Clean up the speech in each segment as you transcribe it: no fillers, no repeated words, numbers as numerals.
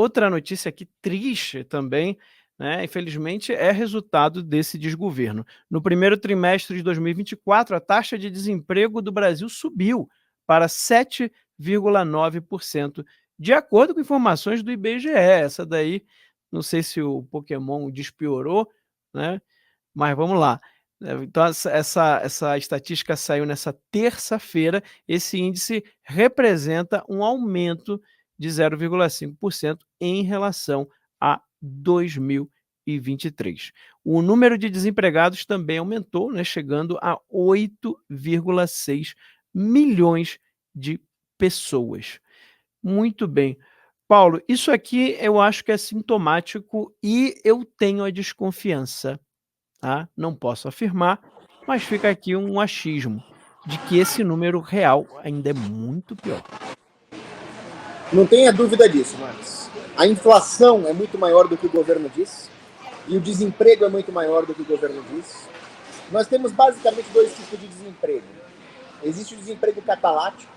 outra notícia aqui triste também, né, infelizmente, é resultado desse desgoverno. No primeiro trimestre de 2024, a taxa de desemprego do Brasil subiu para 7,9%, de acordo com informações do IBGE. Essa daí, não sei se o Pokémon despiorou, né, mas vamos lá. Então essa estatística saiu nessa terça-feira. Esse índice representa um aumento de 0,5% em relação a 2023. O número de desempregados também aumentou, né, chegando a 8,6 milhões de pessoas. Muito bem. Paulo, isso aqui eu acho que é sintomático e eu tenho a desconfiança, tá? Não posso afirmar, mas fica aqui um achismo de que esse número real ainda é muito pior. Não tenha dúvida disso, Marcos. A inflação é muito maior do que o governo diz e o desemprego é muito maior do que o governo diz. Nós temos basicamente dois tipos de desemprego. Existe o desemprego catalático,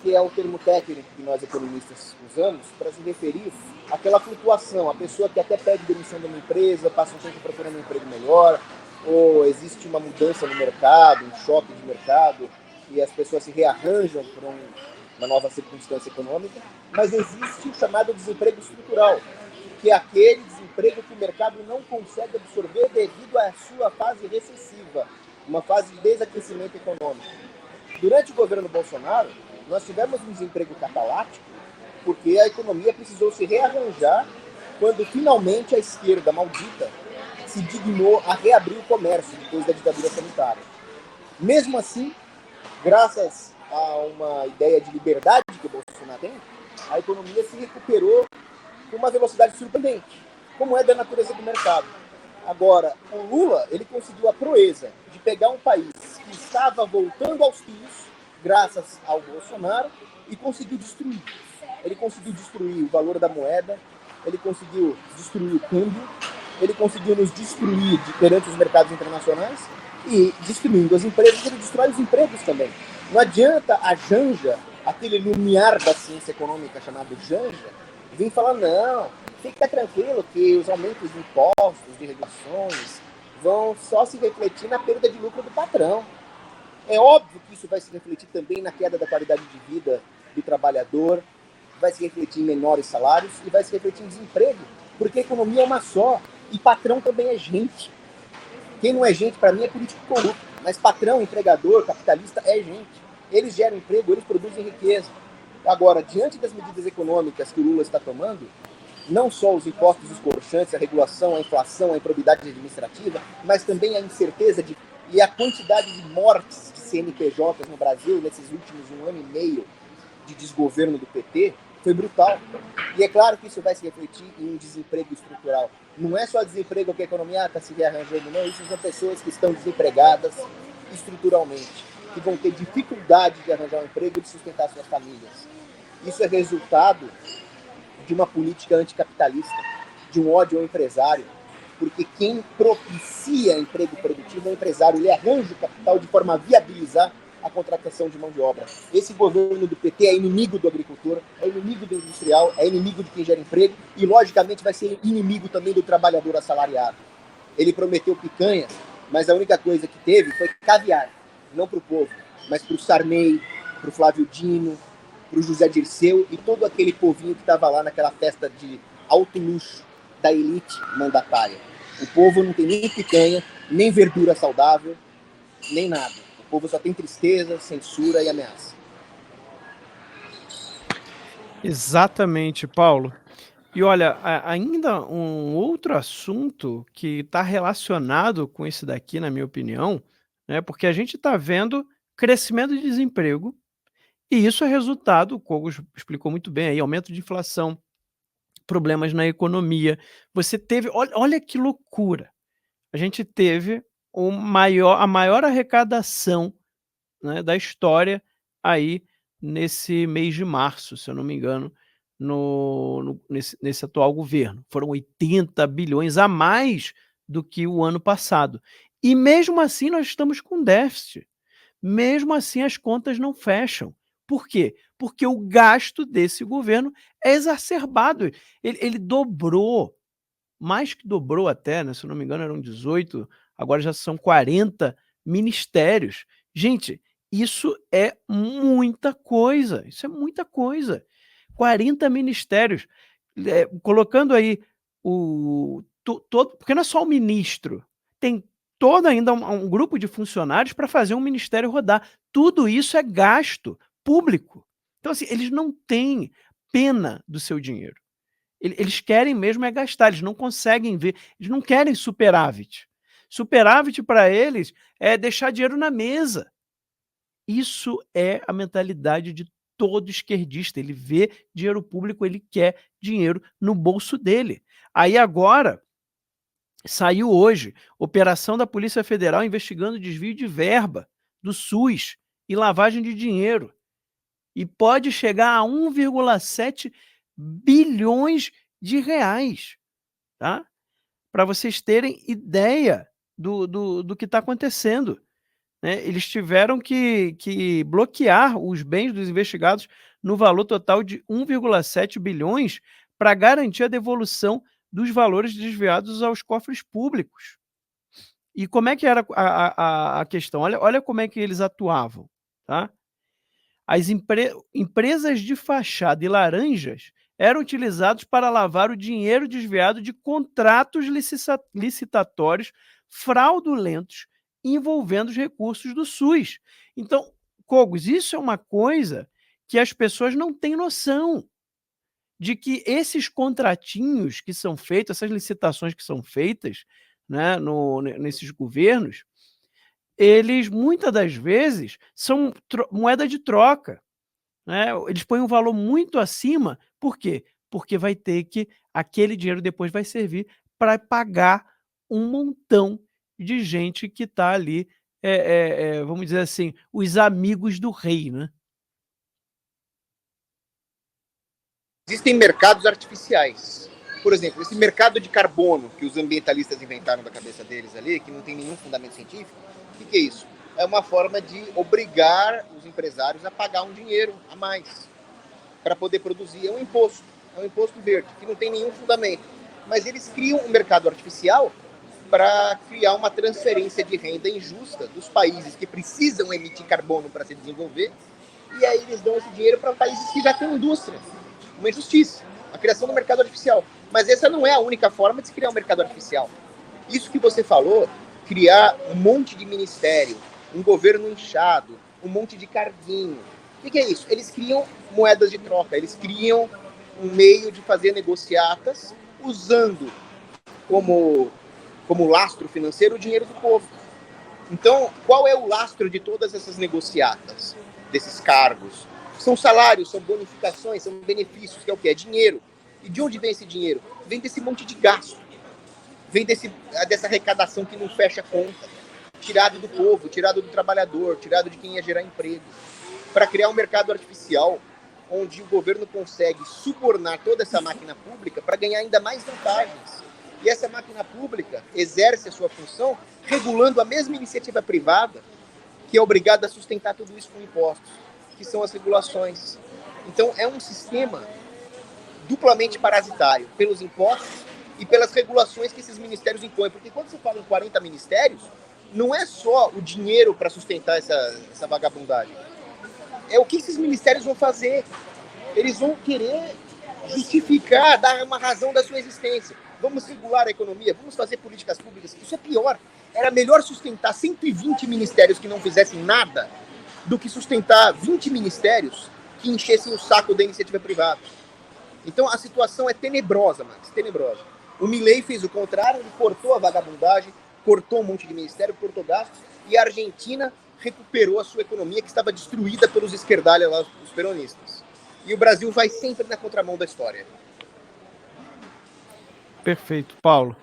que é o termo técnico que nós economistas usamos para se referir àquela flutuação, a pessoa que até pede demissão de uma empresa, passa um tempo procurando um emprego melhor, ou existe uma mudança no mercado, um choque de mercado, e as pessoas se rearranjam para uma nova circunstância econômica, mas existe o chamado desemprego estrutural, que é aquele desemprego que o mercado não consegue absorver devido à sua fase recessiva, uma fase de desaquecimento econômico. Durante o governo Bolsonaro, nós tivemos um desemprego catalático porque a economia precisou se rearranjar quando finalmente a esquerda maldita se dignou a reabrir o comércio depois da ditadura sanitária. Mesmo assim, graças a uma ideia de liberdade que o Bolsonaro tem, a economia se recuperou com uma velocidade surpreendente, como é da natureza do mercado. Agora, o Lula, ele conseguiu a proeza de pegar um país que estava voltando aos trios, graças ao Bolsonaro, e conseguiu destruir. Ele conseguiu destruir o valor da moeda, ele conseguiu destruir o câmbio, ele conseguiu nos destruir perante os mercados internacionais, e destruindo as empresas, ele destrói os empregos também. Não adianta a Janja, aquele lumiar da ciência econômica chamado Janja, vir falar, não, fica tranquilo que os aumentos de impostos, de reduções, vão só se refletir na perda de lucro do patrão. É óbvio que isso vai se refletir também na queda da qualidade de vida do trabalhador, vai se refletir em menores salários e vai se refletir em desemprego, porque a economia é uma só e patrão também é gente. Quem não é gente, para mim, é político corrupto, mas patrão, empregador, capitalista é gente. Eles geram emprego, eles produzem riqueza. Agora, diante das medidas econômicas que o Lula está tomando, não só os impostos escorchantes, a regulação, a inflação, a improbidade administrativa, mas também a incerteza e a quantidade de mortes de CNPJs no Brasil nesses últimos 1 ano e meio de desgoverno do PT foi brutal. E é claro que isso vai se refletir em um desemprego estrutural. Não é só desemprego que a economia está se rearranjando, não. Isso são pessoas que estão desempregadas estruturalmente, que vão ter dificuldade de arranjar um emprego e de sustentar suas famílias. Isso é resultado de uma política anticapitalista, de um ódio ao empresário, porque quem propicia emprego produtivo é o empresário, ele arranja o capital de forma a viabilizar a contratação de mão de obra. Esse governo do PT é inimigo do agricultor, é inimigo do industrial, é inimigo de quem gera emprego e, logicamente, vai ser inimigo também do trabalhador assalariado. Ele prometeu picanha, mas a única coisa que teve foi caviar, não para o povo, mas para o Sarney, para o Flávio Dino, para o José Dirceu e todo aquele povinho que estava lá naquela festa de alto luxo da elite mandatária. O povo não tem nem picanha, nem verdura saudável, nem nada. O povo só tem tristeza, censura e ameaça. Exatamente, Paulo. E olha, ainda um outro assunto que está relacionado com esse daqui, na minha opinião, né, porque a gente está vendo crescimento de desemprego, e isso é resultado, o Kogo explicou muito bem aí, aumento de inflação, problemas na economia. Você teve, olha que loucura, a gente teve a maior arrecadação, né, da história aí nesse mês de março, se eu não me engano, nesse atual governo. Foram 80 bilhões a mais do que o ano passado. E mesmo assim nós estamos com déficit. Mesmo assim as contas não fecham. Por quê? Porque o gasto desse governo é exacerbado. Ele dobrou, mais que dobrou até, né, se eu não me engano eram 18, agora já são 40 ministérios. Gente, isso é muita coisa, isso é muita coisa. 40 ministérios, colocando aí o todo, porque não é só o ministro, tem todo ainda um grupo de funcionários para fazer um ministério rodar. Tudo isso é gasto público. Então, assim, eles não têm pena do seu dinheiro. Eles querem mesmo é gastar, eles não conseguem ver, eles não querem superávit. Superávit para eles é deixar dinheiro na mesa. Isso é a mentalidade de todo esquerdista, ele vê dinheiro público, ele quer dinheiro no bolso dele. Aí agora, saiu hoje, operação da Polícia Federal investigando desvio de verba do SUS e lavagem de dinheiro. E pode chegar a 1,7 bilhões de reais, tá? Para vocês terem ideia do que está acontecendo, né? Eles tiveram que bloquear os bens dos investigados no valor total de 1,7 bilhões para garantir a devolução dos valores desviados aos cofres públicos. E como é que era a questão? Olha como é que eles atuavam, tá? As empresas de fachada e laranjas eram utilizados para lavar o dinheiro desviado de contratos licitatórios fraudulentos envolvendo os recursos do SUS. Então, Cogos, isso é uma coisa que as pessoas não têm noção de que esses contratinhos que são feitos, essas licitações que são feitas, né, nesses governos, eles muitas das vezes são moeda de troca, né? Eles põem um valor muito acima, por quê? Porque vai ter que aquele dinheiro depois vai servir para pagar um montão de gente que está ali, vamos dizer assim, os amigos do rei, né? Existem mercados artificiais. Por exemplo, esse mercado de carbono que os ambientalistas inventaram da cabeça deles ali, que não tem nenhum fundamento científico, o que é isso? É uma forma de obrigar os empresários a pagar um dinheiro a mais para poder produzir. É um imposto verde, que não tem nenhum fundamento. Mas eles criam um mercado artificial para criar uma transferência de renda injusta dos países que precisam emitir carbono para se desenvolver, e aí eles dão esse dinheiro para países que já têm indústria. Uma injustiça, a criação do mercado artificial. Mas essa não é a única forma de se criar um mercado artificial. Isso que você falou, criar um monte de ministério, um governo inchado, um monte de carguinho. O que é isso? Eles criam moedas de troca, eles criam um meio de fazer negociatas usando como lastro financeiro o dinheiro do povo. Então, qual é o lastro de todas essas negociatas, desses cargos? São salários, são bonificações, são benefícios, que é o quê? É dinheiro. E de onde vem esse dinheiro? Vem desse monte de gasto. Vem dessa arrecadação que não fecha conta. Tirado do povo, tirado do trabalhador, tirado de quem ia gerar emprego. Para criar um mercado artificial onde o governo consegue subornar toda essa máquina pública para ganhar ainda mais vantagens. E essa máquina pública exerce a sua função regulando a mesma iniciativa privada que é obrigada a sustentar tudo isso com impostos, que são as regulações. Então, é um sistema duplamente parasitário, pelos impostos e pelas regulações que esses ministérios impõem. Porque quando você fala em 40 ministérios, não é só o dinheiro para sustentar essa vagabundagem. É o que esses ministérios vão fazer. Eles vão querer justificar, dar uma razão da sua existência. Vamos regular a economia, vamos fazer políticas públicas. Isso é pior. Era melhor sustentar 120 ministérios que não fizessem nada do que sustentar 20 ministérios que enchessem o saco da iniciativa privada. Então a situação é tenebrosa, Max, tenebrosa. O Milei fez o contrário, ele cortou a vagabundagem, cortou um monte de ministério, cortou gastos, e a Argentina recuperou a sua economia que estava destruída pelos esquerdalhas lá, os peronistas. E o Brasil vai sempre na contramão da história. Perfeito, Paulo.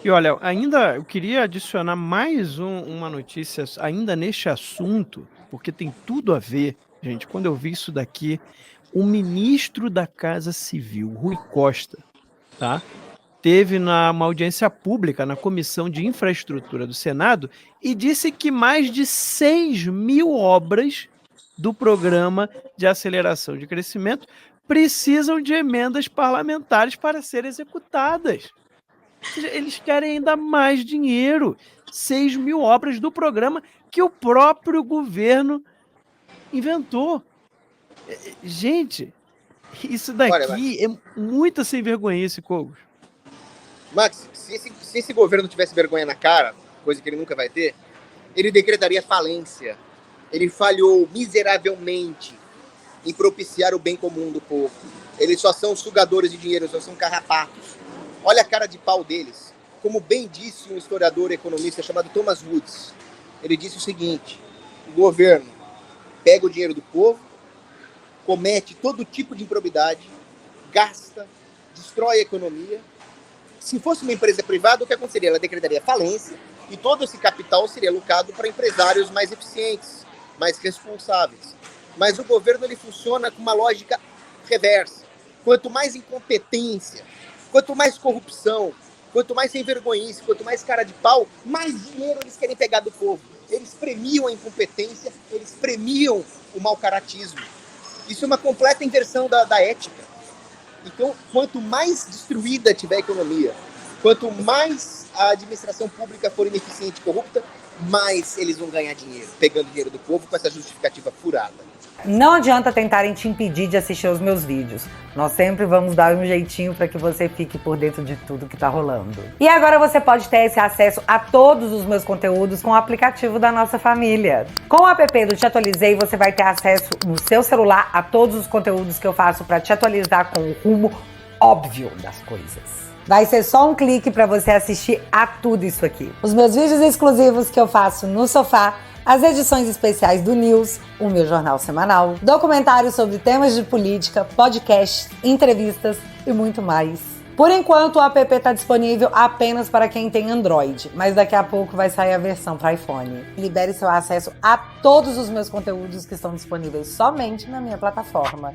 E olha, ainda eu queria adicionar mais uma notícia ainda neste assunto, porque tem tudo a ver, gente. Quando eu vi isso daqui, o ministro da Casa Civil, Rui Costa, tá? Teve uma audiência pública na Comissão de Infraestrutura do Senado e disse que mais de 6.000 obras do Programa de Aceleração de Crescimento precisam de emendas parlamentares para serem executadas. Ou seja, eles querem ainda mais dinheiro. 6 mil obras do programa que o próprio governo inventou. Gente, isso daqui é muita sem vergonhice, Cogos. Max, se esse governo tivesse vergonha na cara, coisa que ele nunca vai ter, ele decretaria falência. Ele falhou miseravelmente em propiciar o bem comum do povo. Eles só são sugadores de dinheiro, só são carrapatos. Olha a cara de pau deles. Como bem disse um historiador economista chamado Thomas Woods, ele disse o seguinte: o governo pega o dinheiro do povo, comete todo tipo de improbidade, gasta, destrói a economia. Se fosse uma empresa privada, o que aconteceria? Ela decretaria falência e todo esse capital seria alocado para empresários mais eficientes, mais responsáveis. Mas o governo ele funciona com uma lógica reversa. Quanto mais incompetência, quanto mais corrupção, quanto mais sem vergonhice, quanto mais cara de pau, mais dinheiro eles querem pegar do povo. Eles premiam a incompetência, eles premiam o mau-caratismo. Isso é uma completa inversão da ética. Então, quanto mais destruída tiver a economia, quanto mais a administração pública for ineficiente e corrupta, mais eles vão ganhar dinheiro, pegando dinheiro do povo com essa justificativa furada. Não adianta tentarem te impedir de assistir os meus vídeos. Nós sempre vamos dar um jeitinho para que você fique por dentro de tudo que tá rolando. E agora você pode ter esse acesso a todos os meus conteúdos com o aplicativo da nossa família. Com o app do Te Atualizei, você vai ter acesso no seu celular a todos os conteúdos que eu faço para te atualizar com o rumo óbvio das coisas. Vai ser só um clique para você assistir a tudo isso aqui. Os meus vídeos exclusivos que eu faço no sofá, as edições especiais do News, o meu jornal semanal, documentários sobre temas de política, podcasts, entrevistas e muito mais. Por enquanto, o app está disponível apenas para quem tem Android, mas daqui a pouco vai sair a versão para iPhone. Libere seu acesso a todos os meus conteúdos que estão disponíveis somente na minha plataforma.